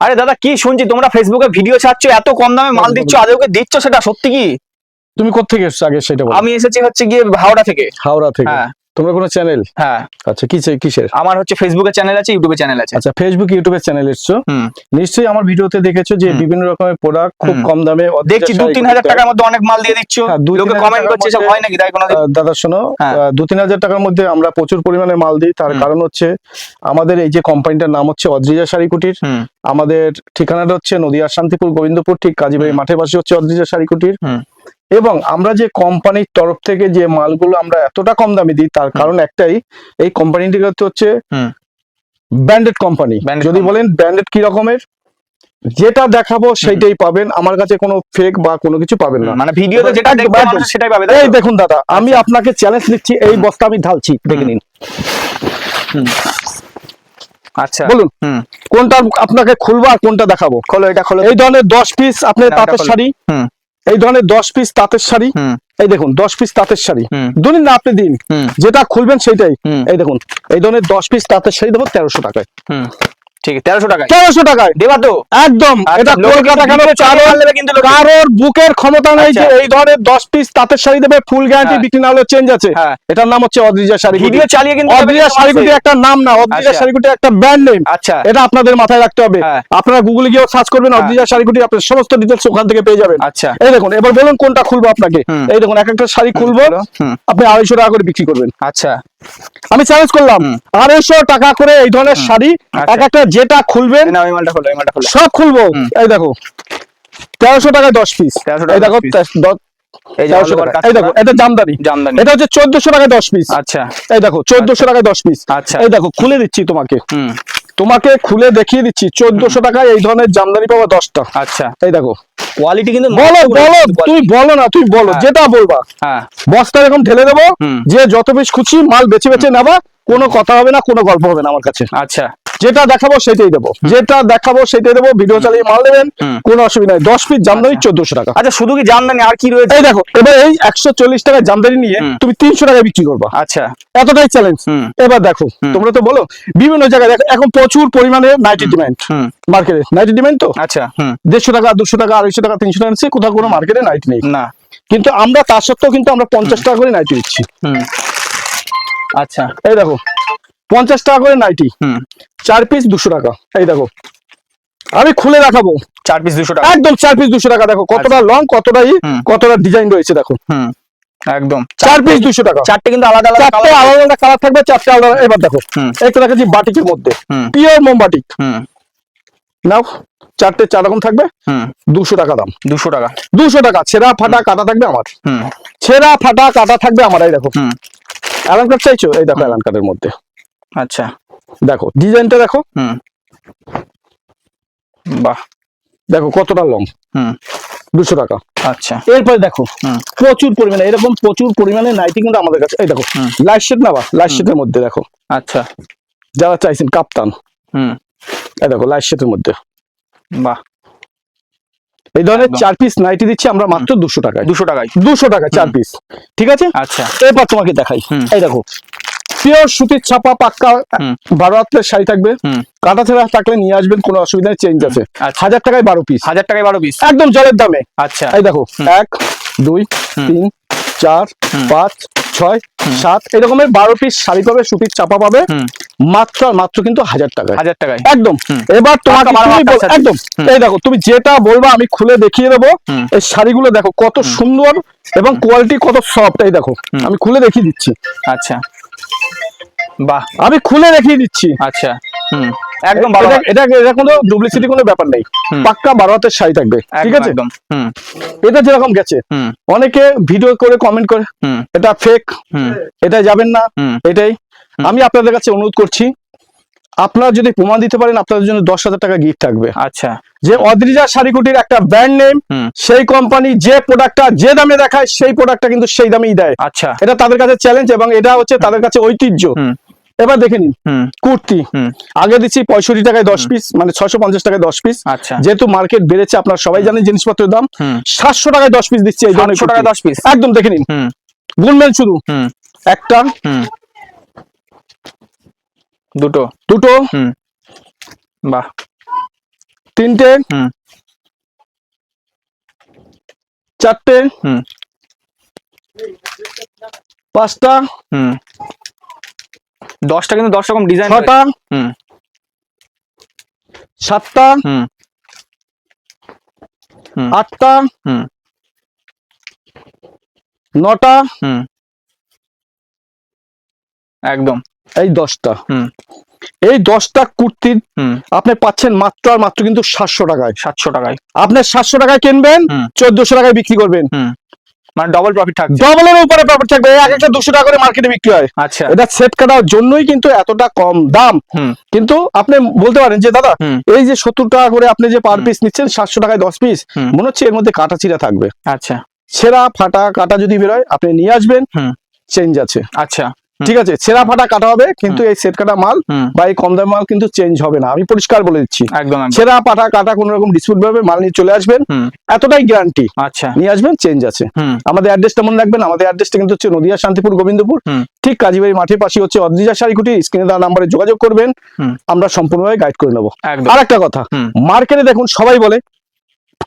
আরে দাদা কি শুনছি তোমরা ফেসবুকে ভিডিও ছাড়ছো, এত কম দামে মাল দিচ্ছ, আদৌকে দিচ্ছ সেটা সত্যি কি? তুমি কোত্থেকে এসছো আগে সেটা বলো। আমি এসেছি হচ্ছে গিয়ে হাওড়া থেকে। হাওড়া থেকে? হ্যাঁ। তোমরা কোনো চ্যানেল? হ্যাঁ। আচ্ছা কিসের? আমার হচ্ছে ফেসবুকে চ্যানেল আছে, ইউটিউবে চ্যানেল আছে। আচ্ছা ফেসবুক ইউটিউবে চ্যানেল এসছো, নিশ্চয়ই আমার ভিডিওতে দেখেছো যে বিভিন্ন রকমের প্রোডাক্ট খুব কম দামে দেখছি 2-3 হাজার টাকার মধ্যে অনেক মাল দিয়ে দিচ্ছ। লোকে কমেন্ট করছে সব হয় নাকি তাই কোনোদিন? দাদা শোনো, 2-3 হাজার টাকার মধ্যে আমরা প্রচুর পরিমাণে মাল দিই। তার কারণ হচ্ছে আমাদের এই যে কোম্পানিটার নাম হচ্ছে অদ্রিজা শাড়ি কুটির। আমাদের ঠিকানাটা হচ্ছে নদিয়া শান্তিপুর গোবিন্দপুর, ঠিক কাজীবাড়ি মাঠের পাশে হচ্ছে অদ্রিজা শাড়ি কুটির। এবং আমরা যে কোম্পানির তরফ থেকে যে মালগুলো আমরা এতটা কম দামে দিই তার কারণ একটাই, এই কোম্পানিটি হচ্ছে ব্র্যান্ডেড কোম্পানি। যদি বলেন ব্র্যান্ডেড কি রকমের, যেটা দেখাবো সেইটাই পাবেন, আমার কাছে কোনো ফেক বা কোনো কিছু পাবেন না। মানে ভিডিওতে যেটা দেখবেন সেটাই পাবেন। এই দেখুন দাদা, আমি আপনাকে চ্যালেঞ্জ দিচ্ছি, এই বস্তা আমি ঢালছি, দেখে নিন। আচ্ছা বলুন কোনটা আপনাকে খুলবো আর কোনটা দেখাবো? খোলো, এটা খোলো। এই ধরনের 10 পিস আপনার তাঁতের শাড়ি, এই ধরনের 10 পিস তাঁতের শাড়ি, এই দেখুন 10 পিস তাঁতের শাড়ি, দুদিন না আপনি দিন, যেটা খুলবেন সেটাই। এই দেখুন এই ধরনের 10 পিস তাঁতের শাড়ি দেবো 1300 টাকায়। ঠিক আছে, 1300 টাকায় 1300 টাকায় দেবা তো একদম। এটা কলকাতা কেন, কারোর বুকের ক্ষমতা নাই যে এই ধরনের 10 পিস তাঁতের শাড়ি দেবে, ফুল গ্যারান্টি, বিক্রি না হলে চেঞ্জ আছে। এটার নাম হচ্ছে অদ্রিজা শাড়ি। ভিডিও চালিয়ে কিন্তু অদ্রিজা শাড়ি কুটির একটা নাম না, অদ্রিজা শাড়ি কুটির একটা ব্র্যান্ড নেম। আচ্ছা, এটা আপনাদের মাথায় রাখতে হবে। আপনারা গুগলে গিয়ে সার্চ করবেন অদ্রিজা শাড়ি কুটির, আপনার সমস্ত ডিটেইলস ওখান থেকে পেয়ে যাবেন। আচ্ছা এই দেখুন, এবার বলুন কোনটা খুলবো আপনাকে। এই দেখুন এক একটা শাড়ি খুলবো, আপনি 250 টাকা করে বিক্রি করবেন। আচ্ছা আমি চ্যালেঞ্জ করলাম 250 টাকা করে এই ধরনের শাড়ি এক একটা, যেটা খুলবেন সব খুলবো। এই দেখো 1300 টাকায় 10 পিস। এই দেখো এই দেখো এটা জামদানি, এটা হচ্ছে 1400 টাকায় 10 পিস। আচ্ছা এই দেখো 1400 টাকায় 10 পিস। আচ্ছা এই দেখো খুলে দিচ্ছি তোমাকে খুলে দেখিয়ে দিচ্ছি, 1400 টাকায় এই ধরনের জামদানি পাবো 10টা। আচ্ছা এই দেখো কোয়ালিটি কিন্তু বলো তুমি বলো না, তুমি বলো যেটা বলবা। বস্তা এরকম ঢেলে দেবো, যে যত পিস খুশি মাল বেছে বেছে নেবা, কোনো কথা হবে না, কোনো গল্প হবে না আমার কাছে। আচ্ছা যেটা দেখাবো সেটাই দেবো, যেটা দেখাবো সেটাই দেবো, ভিডিও চালিয়ে মাল নেবেন, কোনো অসুবিধা নেই। 10 পিস জামদানি 1400 টাকা। আচ্ছা শুধু কি জামদানি আর কি রয়েছে? এই দেখো এবার এই 140 টাকায় জামদানি নিয়ে তুমি 300 টাকায় বিক্রি করবা। আচ্ছা এতটাই চ্যালেঞ্জ। এবার দেখো তোমরা তো বলো বিভিন্ন জায়গায় দেখো এখন প্রচুর পরিমাণে নাইটি ডিমান্ড, মার্কেটে নাইটি ডিমান্ড তো। আচ্ছা 150 টাকা 200 টাকা 250 টাকা 300 টাকা নিচ্ছে, কোথাও কোনো মার্কেটে নাইটি নেই না, কিন্তু আমরা তার সত্ত্বেও কিন্তু আমরা 50 টাকা করে নাইটি দিচ্ছি। আচ্ছা এই দেখো 50 টাকা করে নাইটি, 4 পিস 200 টাকা। এই দেখো আমি খুলে দেখাবো, 4 পিস 200 টাকা, একদম 4 পিস 200 টাকা। দেখো কতটা লং, কতটা ডিজাইন রয়েছে, দেখো একদম 4 পিস 200 টাকা। চারটে কিন্তু আলাদা আলাদা কালার থাকবে, 4টে আলাদা। এবার দেখো একটা দেখাচ্ছি বাটিকের মধ্যে, পিওর মোম বাটিক। নাও 4টে 4 রকম থাকবে, 200 টাকা দাম। 200 টাকা 200 টাকা। ছেঁড়া ফাটা কাটা থাকবে আমার, ছেঁড়া ফাটা কাটা থাকবে আমার। এই দেখো অ্যালান কাট চাইছো, এই দেখো অ্যালান কাটের মধ্যে। আচ্ছা দেখো ডিজাইনটা দেখো, বাহ দেখো কতটা লং, 200 টাকা। আচ্ছা এরপরে দেখো প্রচুর পরিমাণে এরকম প্রচুর পরিমাণে নাইটি কিন্তু আমাদের কাছে। এই দেখো লাইট শেড না, লাইট শেডের মধ্যে দেখো। আচ্ছা যারা চাইছেন কাপ্তান, এই দেখো লাইট শেডের মধ্যে, বাহ। এই ধরনের 4 পিস নাইটি দিচ্ছি আমরা মাত্র 200 টাকায়। 200 টাকায় 200 টাকায় 4 পিস, ঠিক আছে। আচ্ছা এরপর তোমাকে দেখাই, এই দেখো পিওর সুতির ছাপা পাক্কা 12 হাতের শাড়ি থাকবে, কাটা ছেঁড়া থাকলে নিয়ে আসবেন, কোনো অসুবিধা নেই, চেঞ্জ আছে। 1000 টাকায় 12 পিস, 1000 টাকায় 12 পিস একদম জলের দামে। আচ্ছা এই দেখো 1 2 3 4 5 6 7 এরকমের 12 পিস শাড়ি পাবে, সুতির ছাপা পাবে, মাত্র কিন্তু 1000 টাকায়। 1000 টাকায় একদম। এবার তোমাকে একদম এই দেখো তুমি যেটা বলবা আমি খুলে দেখিয়ে দেবো। এই শাড়িগুলো দেখো কত সুন্দর এবং কোয়ালিটি কত সফট। এই দেখো আমি খুলে দেখিয়ে দিচ্ছি। আচ্ছা বাহ, আমি খুলে দেখিয়ে দিচ্ছি। আচ্ছা একদম এটা কোনো ডুপ্লিসিটি কোনো ব্যাপার নেই, পাক্কা 12 হাতের শাড়ি থাকবে, ঠিক আছে। এটা যেরকম গেছে, অনেকে ভিডিও করে কমেন্ট করে এটা ফেক, এটা যাবেন না, এটাই আমি আপনাদের কাছে অনুরোধ করছি, আপনারা যদি প্রমাণ দিতে পারেন আপনাদের জন্য 10,000 টাকা গিফট থাকবে। আচ্ছা যে অদ্রিজা শাড়ি কুটির একটা ব্র্যান্ড নেম, সেই কোম্পানি যে প্রোডাক্টটা যে দামে দেখায় সেই প্রোডাক্টটা কিন্তু সেই দামেই দেয়। আচ্ছা এটা তাদের কাছে চ্যালেঞ্জ এবং এটা হচ্ছে তাদের কাছে ঐতিহ্য। এবার দেখে নিন কুর্তি, আগে দিচ্ছি 65 টাকায় 10 পিস, মানে 650 টাকায় 10 পিস। আচ্ছা যেহেতু মার্কেট বেড়েছে আপনারা সবাই জানেন জিনিসপত্রের দাম, 700 টাকায় 10 পিস দিচ্ছি। এই ধরনের 700 টাকায় 10 পিস একদম দেখে নিন, গুনবেন শুধু একটা দুটো দুটো, বাহ তিনটে, হুম। চারটে, হুম। পাঁচটা, হুম। 10টা কিন্তু 10 রকম ডিজাইন। ছটা, হুম। সাতটা, হুম। হুম। আটটা, হুম। নটা, হুম। একদম। এই 10টা। হুম। এই 10টা কুর্তি হুম। আপনি পাচ্ছেন মাত্র আর মাত্র কিন্তু 700 টাকায়। 700 টাকায়। আপনি 700 টাকায় কিনবেন, হুম। 1400 টাকায় বিক্রি করবেন। হুম। মানে ডবল প্রফিট থাকছে। ডবলের উপরে প্রফিট থাকবে। এক একটা 200 টাকা করে মার্কেটে বিক্রি হয়। আচ্ছা। এটা সেট কাটার জন্যই কিন্তু এতটা কম দাম। হুম। কিন্তু আপনি বলতে পারেন যে দাদা হুম। এই যে 70 টাকা করে আপনি যে পার পিস নিচ্ছেন, 700 টাকায় 10 পিস, হুম। মনে হচ্ছে এর মধ্যে কাটা চিরা থাকবে। আচ্ছা। ছেঁড়া ফাটা কাটা যদি বেরোয় আপনি নিয়ে আসবেন, হুম। চেঞ্জ আছে। আচ্ছা। ঠিক আছে, ছেঁড়া ফাটা কাটা হবে, কিন্তু এই সেট কাটা মাল হুম। বা এই কম দামের মাল কিন্তু চেঞ্জ হবে না, আমি পরিষ্কার বলে দিচ্ছি। একদম একদম। ছেঁড়া ফাটা কাটা কোন রকম ডিসপিউট ভাবে মাল নিয়ে চলে আসবেন, হুম। এতটাই গ্যারান্টি। আচ্ছা। নিয়ে আসবেন, চেঞ্জ আছে। হুম। আমাদের অ্যাড্রেসটা মনে রাখবেন, আমাদের অ্যাড্রেসটা কিন্তু হচ্ছে নদিয়া শান্তিপুর গোবিন্দপুর, হুম। ঠিক কাজীবাড়ি মাঠের পাশে হচ্ছে অদ্রিজা শাড়ি কুটির। স্ক্রিনে দেওয়া নাম্বারে যোগাযোগ করবেন, হুম। আমরা সম্পূর্ণভাবে গাইড করে নেবো। একদম। আর একটা কথা, হুম। মার্কেটে দেখুন সবাই বলে,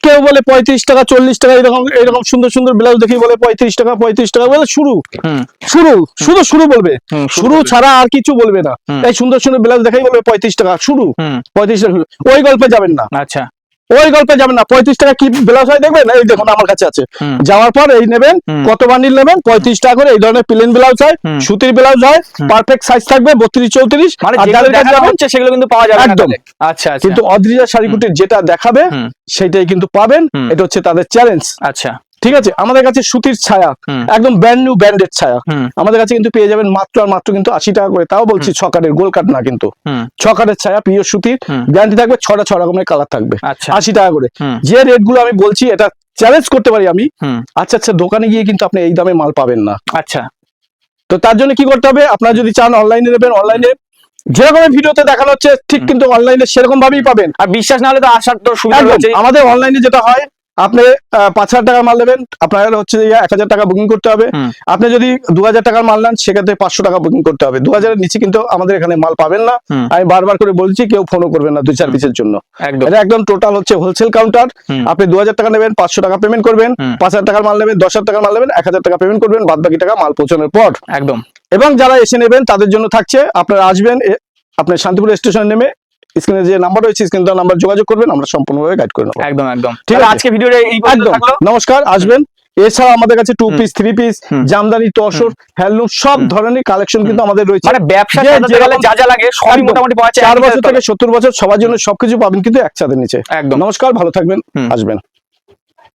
কেউ বলে 35 টাকা 40 টাকা, এরকম এরকম সুন্দর সুন্দর ব্লাউজ দেখি বলে 35 টাকা 35 টাকা বলে শুরু হুম। শুরু শুধু শুরু বলবে, হুম, শুরু শুরু বলবে। ছাড়া আর কিছু বলবে না। হুম। এই সুন্দর সুন্দর ব্লাউজ দেখাই বলবে 35 টাকা শুরু, হুম। 35 টাকা শুরু। ওই গল্পে যাবেন না, আচ্ছা। ওই গল্পে যাবেন না। 35 টাকা কি ব্লাউজ হয় দেখবেন, এই দেখুন আমার কাছে আছে। হুম। যাওয়ার পর এই নেবেন, হুম। কত বান্ডিল নেবেন, 35 টাকা করে এই ধরনের প্লেন ব্লাউজ হয়, হুম। সুতির ব্লাউজ হয়, হুম। পারফেক্ট সাইজ থাকবে 32 34। মানে আর যেগুলো যাদের কাছে দেখানো যাবেন হচ্ছে সেগুলো কিন্তু পাওয়া যাবে না একদম। তাহলে। আচ্ছা আচ্ছা। কিন্তু অদ্রিজা শাড়ি কুটির যেটা দেখাবে হুম। সেটাই কিন্তু পাবেন, হুম। এটা হচ্ছে তাদের চ্যালেঞ্জ। আচ্ছা। ঠিক আছে, আমাদের কাছে সুতির ছায়া, হুম। একদম ব্র্যান্ড নিউ ব্র্যান্ডেড ছায়া হুম। আমাদের কাছে কিন্তু পেয়ে যাবেন মাত্র আর মাত্র কিন্তু 80 টাকা করে। তাও বলছি ছকাটের, গোল কাট না কিন্তু, হুম। ছকাটের ছায়া পিওর সুতির, হুম। গ্যারান্টি থাকবে, 6 রকমের কালার থাকবে, আচ্ছা। 80 টাকা করে। হুম। যে রেট গুলো আমি বলছি এটা চ্যালেঞ্জ করতে পারি আমি। হুম। আচ্ছা আচ্ছা, দোকানে গিয়ে কিন্তু আপনি এই দামে মাল পাবেন না। আচ্ছা। তো তার জন্য কি করতে হবে, আপনারা যদি চান অনলাইনে নেবেন, অনলাইনে যেরকম ভিডিওতে দেখানো হচ্ছে ঠিক কিন্তু অনলাইনে সেরকম ভাবেই পাবেন। আর বিশ্বাস না হলে তো আসার তো সুবিধা একদম। রয়েছে। আমাদের অনলাইনে যেটা হয়, আপনি 5,000 টাকার মাল নেবেন, আপনার হচ্ছে 1,000 টাকা বুকিং করতে হবে। হুম। আপনি যদি 2,000 টাকার মাল নেন, সেক্ষেত্রে 500 টাকা বুকিং করতে হবে। 2,000 এর নিচে কিন্তু আমাদের এখানে মাল পাবেন না। হুম। আমি বারবার করে বলছি, কেউ ফোনও করবেন না 2-4 পিসের জন্য। একদম। এটা একদম টোটাল হচ্ছে হোলসেল কাউন্টার। হুম। আপনি 2,000 টাকা নেবেন, 500 টাকা পেমেন্ট করবেন, হুম। 5,000 টাকার মাল নেবেন, 10,000 টাকার মাল নেবেন, 1,000 টাকা পেমেন্ট করবেন, বাদ বাকি টাকা মাল পৌঁছানোর পর। একদম। এবং যারা এসে নেবেন তাদের জন্য থাকছে, আপনারা আসবেন, আপনার শান্তিপুর স্টেশনে নেমে স্ক্রিনে যে নাম্বার রয়েছে, স্ক্রিনে নাম্বার যোগাযোগ করবেন, আমরা সম্পূর্ণভাবে গাইড করে নেবো। একদম একদম। ঠিক তাহলে আছে, আজকে ভিডিওটা এই পর্যন্ত একদম। থাকলো। নমস্কার, আসবেন। এছাড়া আমাদের কাছে 2 পিস 3 পিস হুম। জামদানি তসর হ্যান্ডলুম সব ধরনের কালেকশন কিন্তু আমাদের রয়েছে। মানে ব্যবসা যে সাজাতে গেলে যেরকম যা যা লাগে সবই একদম, মোটামুটি পাওয়া যায় 4 একই বছর ছাদের থেকে তলায়। 70 বছর সবার জন্য সবকিছু পাবেন কিন্তু এক ছাদের নিচে। একদম। নমস্কার, ভালো থাকবেন, হুম। আসবেন।